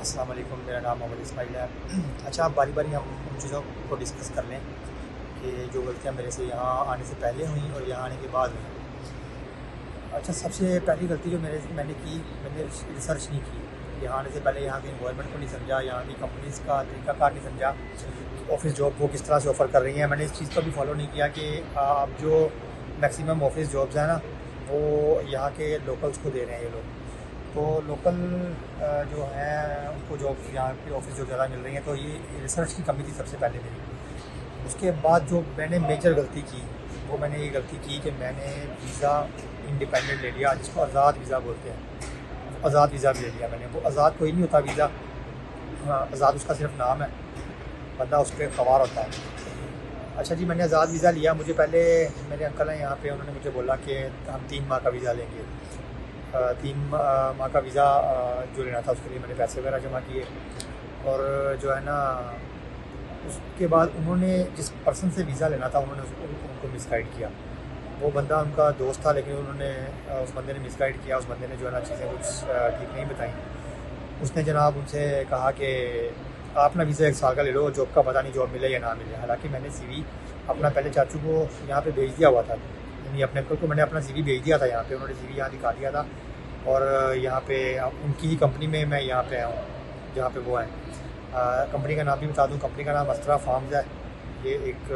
अस्सलाम वालेकुम, मेरा नाम मोहम्मद इस्माइल है। अच्छा, आप बारी बारी हम उन चीज़ों को डिस्कस कर लें कि जो गलतियाँ मेरे से यहाँ आने से पहले हुई और यहाँ आने के बाद हुई। अच्छा, सबसे पहली गलती जो मैंने रिसर्च नहीं की। यहाँ आने से पहले यहाँ की इन्वायरमेंट को नहीं समझा, यहाँ की कंपनीज़ का तरीक़ाकार नहीं समझा, ऑफ़िस जॉब वो किस तरह से ऑफ़र कर रही हैं। मैंने इस चीज़ को भी फॉलो नहीं किया कि अब जो मैक्सिमम ऑफ़िस जॉब्स हैं ना, वो यहाँ के लोकल्स को दे रहे हैं ये लोग। तो लोकल जो है उनको जॉब यहाँ पे ऑफ़िस जो ज़्यादा मिल रही हैं, तो ये रिसर्च की कमी थी सबसे पहले मेरी। उसके बाद जो मैंने मेजर गलती की, वो मैंने ये गलती की कि मैंने वीज़ा इंडिपेंडेंट ले लिया, जिसको आज़ाद वीज़ा बोलते हैं। आज़ाद वीज़ा भी ले लिया मैंने। वो आज़ाद कोई नहीं होता वीज़ा, आज़ाद उसका सिर्फ नाम है, बंदा उस पर सवार होता है। अच्छा जी, मैंने आज़ाद वीज़ा लिया। मुझे पहले मेरे अंकल हैं यहाँ पे, उन्होंने मुझे बोला कि हम 3 माह का वीज़ा लेंगे। 3 माह का वीज़ा जो लेना था उसके लिए मैंने पैसे वगैरह जमा किए, और जो है ना उसके बाद उन्होंने जिस पर्सन से वीज़ा लेना था उन्होंने उनको मिसगाइड किया। वो बंदा उनका दोस्त था, लेकिन उन्होंने उस बंदे ने मिसगाइड किया। उस बंदे ने जो है ना चीज़ें कुछ ठीक नहीं बताई। उसने जनाब उनसे कहा कि आप ना वीज़ा 1 साल का ले लो, जॉब का पता नहीं जॉब मिले या ना मिले। हालांकि मैंने CV अपना पहले चाचू को यहाँ पे भेज दिया हुआ था, यानी अपने अंकल को मैंने अपना CV भेज दिया था यहाँ पे। उन्होंने CV यहाँ दिखा दिया था, और यहाँ पे उनकी ही कंपनी में मैं यहाँ पे आया हूँ जहाँ पे वो हैं। कंपनी का नाम भी बता दूँ, कंपनी का नाम अस्त्रा फार्म्स है। ये एक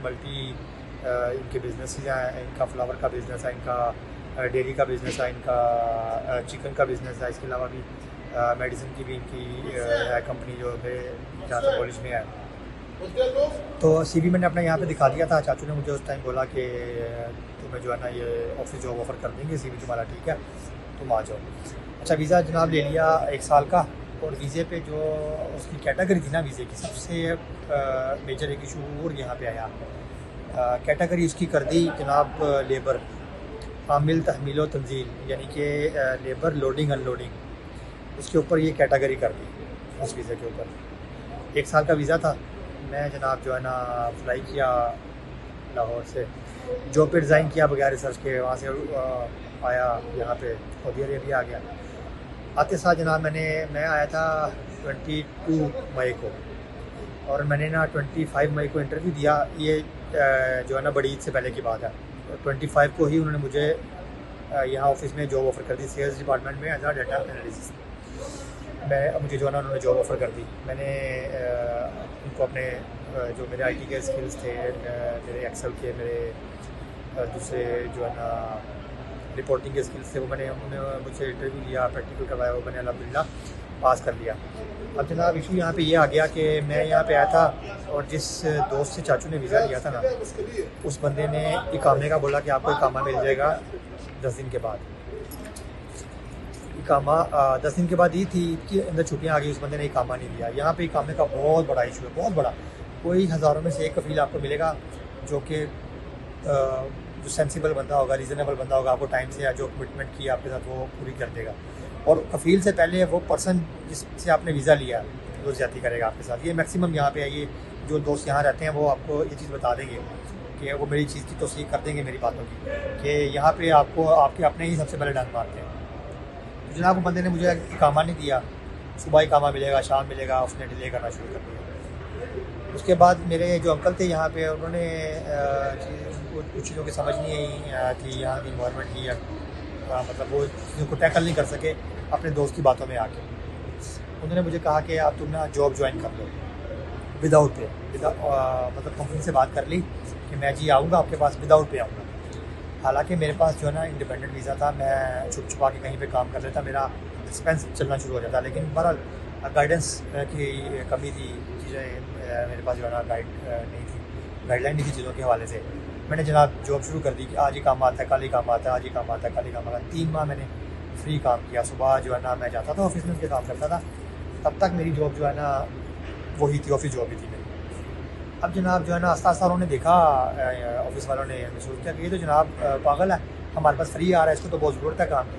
मल्टी इनके बिजनेसेस हैं। इनका फ्लावर का बिज़नेस है, इनका डेयरी का बिज़नेस है, इनका चिकन का बिज़नेस है। इसके अलावा भी मेडिसिन की भी इनकी है कंपनी, जो मेरे जहाँ से कॉलेज में है। तो CV मैंने अपना यहाँ पे दिखा दिया था। चाचू ने मुझे उस टाइम बोला कि तुम्हें जो है ना ये ऑफिस जॉब ऑफ़र कर देंगे, CV तुम्हारा ठीक है, तुम आ जाओ। अच्छा, वीज़ा जनाब ले लिया 1 साल का। और वीज़े पे जो उसकी कैटेगरी थी ना, वीज़े की सबसे मेजर एक इशू और यहाँ पे आया। कैटेगरी उसकी कर दी जनाब लेबर, हामिल तहमील तंजील, यानी कि लेबर लोडिंग अनलोडिंग। उसके ऊपर ये कैटेगरी कर दी उस वीज़े के ऊपर। 1 साल का वीज़ा था। मैं जनाब जो है ना अप्लाई किया लाहौर से, जॉब पे रिज़ाइन किया बगैर रिसर्च के। वहाँ से आया यहाँ पे सऊदी अरेबिया आ गया। आते साथ जनाब मैं आया था 22 मई को, और मैंने ना 25 मई को इंटरव्यू दिया। ये जो है ना बड़ी ईद से पहले की बात है। 25 को ही उन्होंने मुझे यहाँ ऑफिस में जॉब ऑफ़र कर दी, सेल्स डिपार्टमेंट में एज आ डाटा एनालिसिस। मुझे जो है ना उन्होंने जॉब ऑफ़र कर दी। मैंने उनको अपने जो मेरे IT के स्किल्स थे, मेरे एक्सेल के, मेरे दूसरे जो है ना रिपोर्टिंग के स्किल्स थे, वो उन्होंने मुझसे इंटरव्यू लिया, प्रैक्टिकल करवाया, वो मैंने अल्हम्दुलिल्लाह पास कर लिया। अब जनाब इशू यहाँ पे ये आ गया कि मैं यहाँ पे आया था, और जिस दोस्त से चाचू ने वीज़ा लिया था ना, उस बंदे ने इकामे का बोला कि आपको इकामा मिल जाएगा 10 दिन के बाद। इकामा 10 दिन के बाद ईद थी, ईद के अंदर छुट्टियाँ आ गई, उस बंदे ने इकामा नहीं दिया। यहाँ पे इकामे का बहुत बड़ा इशू है, बहुत बड़ा। कोई हज़ारों में से एक कफ़ील आपको मिलेगा जो कि जो सेंसिबल बंदा होगा, रीज़नेबल बंदा होगा, आपको टाइम से या जो कमिटमेंट की आपके साथ वो पूरी कर देगा। और कफ़ील से पहले वो पर्सन जिससे आपने वीज़ा लिया वो ज़्यादती करेगा आपके साथ। ये मैक्सिमम यहाँ पे है। ये जो दोस्त यहाँ रहते हैं वो आपको ये चीज़ बता देंगे कि वो मेरी चीज़ की तौसीक़ कर देंगे मेरी बातों की, कि यहाँ पे आपको आपके अपने ही सबसे पहले डंग मारते हैं। तो जनाब वो बंदे ने मुझे इकामा नहीं दिया। सुबह इकामा मिलेगा, शाम मिलेगा, उसने डिले करना शुरू कर दिया। उसके बाद मेरे जो अंकल थे यहाँ पे, उन्होंने कुछ चीज़ों की समझ नहीं थी यहाँ की इन्वायरमेंट की, या मतलब वो चीज़ों को टैकल नहीं कर सके अपने दोस्त की बातों में आके। उन्होंने मुझे कहा कि आप तुम ना जॉब ज्वाइन कर लो विदाउट पे। मतलब कंपनी से बात कर ली कि मैं जी आऊँगा आपके पास, विदाउट पे आऊँगा। हालांकि मेरे पास जो है ना इंडिपेंडेंट वीज़ा था, मैं छुप छुपा के कहीं पे काम कर लेता, मेरा एक्सपेंस चलना शुरू हो जाता। लेकिन बहरहाल गाइडेंस की कमी थी, चीज़ें मेरे पास जो है ना गाइडलाइन नहीं थी चीज़ों के हवाले से। मैंने जनाब जॉब शुरू कर दी कि आज ही काम आता है, कल ही काम आता है, आज ही काम आता है, कल ही काम आता है। 3 माह मैंने फ्री काम किया। सुबह जो है ना मैं जाता था ऑफिस में, उनके काम करता था। तब तक मेरी जॉब जो है ना वही थी, ऑफिस जॉब ही थी मेरी। अब जनाब जो है ना आस्ता आस्ता उन्होंने देखा, ऑफिस वालों ने महसूस किया कि ये तो जनाब पागल है, हमारे पास फ्री आ रहा है, इसको तो बहुत ज़रूरत है काम की।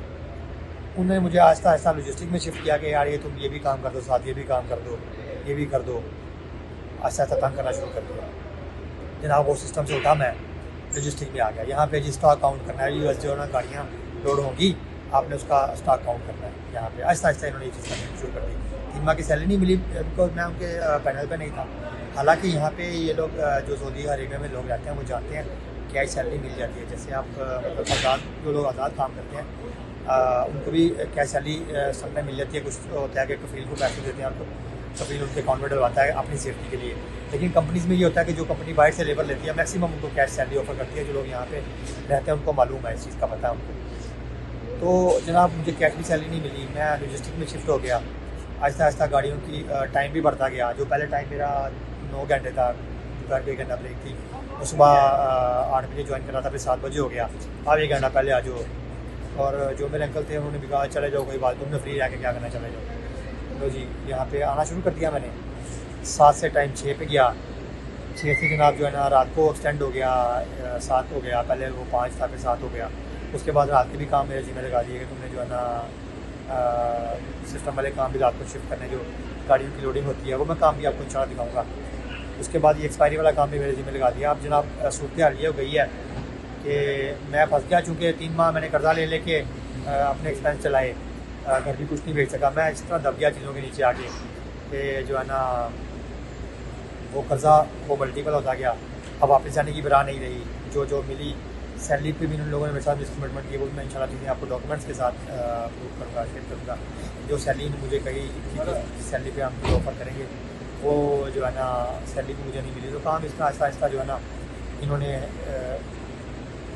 उन्होंने मुझे आहिस्ता आहिस्ता लॉजिस्टिक में शिफ्ट किया कि यार ये तुम ये भी काम कर दो, साथ ये भी काम कर दो, ये भी कर दो। आहिस्ता आहिस्ता तंग करना शुरू कर दिया। जनाब वो सिस्टम से उठा, मैं लॉजिस्टिक में आ गया। यहाँ पे जिस स्टॉक काउंट करना है, US जो है ना गाड़ियाँ लोड होंगी, आपने उसका स्टॉक काउंट करना है यहाँ पे। आहिस्ता आहिस्ता इन्होंने ये चीज़ करनी शुरू कर दी। 3 माह की सैलरी नहीं मिली बिकॉज मैं उनके पैनल पे नहीं था। हालांकि यहाँ पे ये लोग जो सऊदी अरेबिया में लोग रहते हैं वो जानते हैं क्या सैलरी मिल जाती है। जैसे आप मतलब आज़ाद जो लोग आज़ाद काम करते हैं उनको भी क्या सैलरी सब में मिल जाती है। कुछ होता है कि कफील को पैसे देते हैं, आपको कफील उनके अकाउंट में डलवाता है अपनी सेफ्टी के लिए। लेकिन कंपनीज़ में ये होता है कि जो कंपनी बाहर से लेबर लेती है मैक्सिमम उनको कैश सैलरी ऑफर करती है। जो लोग यहाँ पे रहते हैं उनको मालूम है, इस चीज़ का पता है उनको। तो जनाब मुझे कैश भी सैलरी नहीं मिली, मैं लॉजिस्टिक में शिफ्ट हो गया। आहिस्ता आहिस्ता गाड़ियों की टाइम भी बढ़ता गया। जो पहले टाइम मेरा 9 घंटे था, घर पे 1 घंटा ब्रेक थी, वो सुबह 8 बजे ज्वाइन करा था, फिर 7 बजे हो गया। अब 1 घंटा पहले आ जाओ। और जो मेरे अंकल थे उन्होंने भी कहा चले जाओ, कोई बात, तुमने फ्री रह के क्या करना, चले जाओ। तो जी यहाँ पे आना शुरू कर दिया मैंने। 7 से टाइम 6 पे गया। 6 से जनाब जो है ना रात को एक्सटेंड हो गया, 7 हो गया। पहले वो 5 था, फिर 7 हो गया। उसके बाद रात के भी काम मेरे जिम्मे लगा दिए कि तुमने जो है ना सिस्टम वाले काम भी रात को शिफ्ट करने, जो गाड़ियों की लोडिंग होती है वो मैं काम भी आपको इंशाल्लाह दिखाऊंगा। उसके बाद ये एक्सपायरी वाला काम भी मेरे जिम्मे लगा दिया। अब जनाब सूरत हाल ये हो गई है कि मैं फंस गया, चूँकि 3 माह मैंने कर्जा ले लेके अपने एक्सपेंस चलाए, घर भी कुछ नहीं भेज सका। मैं इस तरह दब गया चीज़ों के नीचे आके कि जो है ना वो कर्जा वो मल्टीपल होता गया। अब वापस जाने की बरा नहीं रही। जो मिली सैलरी पे भी उन लोगों ने मेरे साथ मिसकमिटमेंट की, वो मैं इंशाल्लाह चीज़ें आपको डॉक्यूमेंट्स के साथ प्रूव करूँगा, शेयर करूँगा। जो सैलरी मुझे कही कि सैलरी पे हम ऑफ़र करेंगे, वो जो है ना सैलरी भी मुझे नहीं मिली। तो काम इसका आहिस्ता आहिस्ता जो है ना इन्होंने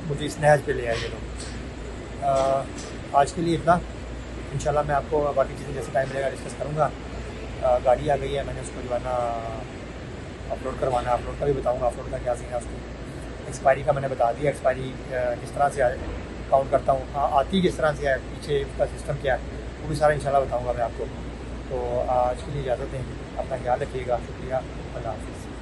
मुझे इस नहज पे ले आए ये लोग। आज के लिए इतना। इंशाल्लाह मैं आपको बाकी चीज़ें जैसे टाइम मिलेगा डिस्कस करूँगा। गाड़ी आ गई है, मैंने उसको जो है ना अपलोड करवाना है, अपलोड का भी बताऊँगा अपलोड का क्या सीन है उसको। एक्सपायरी का मैंने बता दिया, एक्सपायरी किस तरह से काउंट करता हूँ, हाँ आती किस तरह से है, पीछे उसका सिस्टम क्या है, वो भी सारा इंशाल्लाह बताऊँगा मैं आपको। तो आज के लिए इजाज़त दें, अपना ख्याल रखिएगा। शुक्रिया, अल्लाह हाफ़िज़।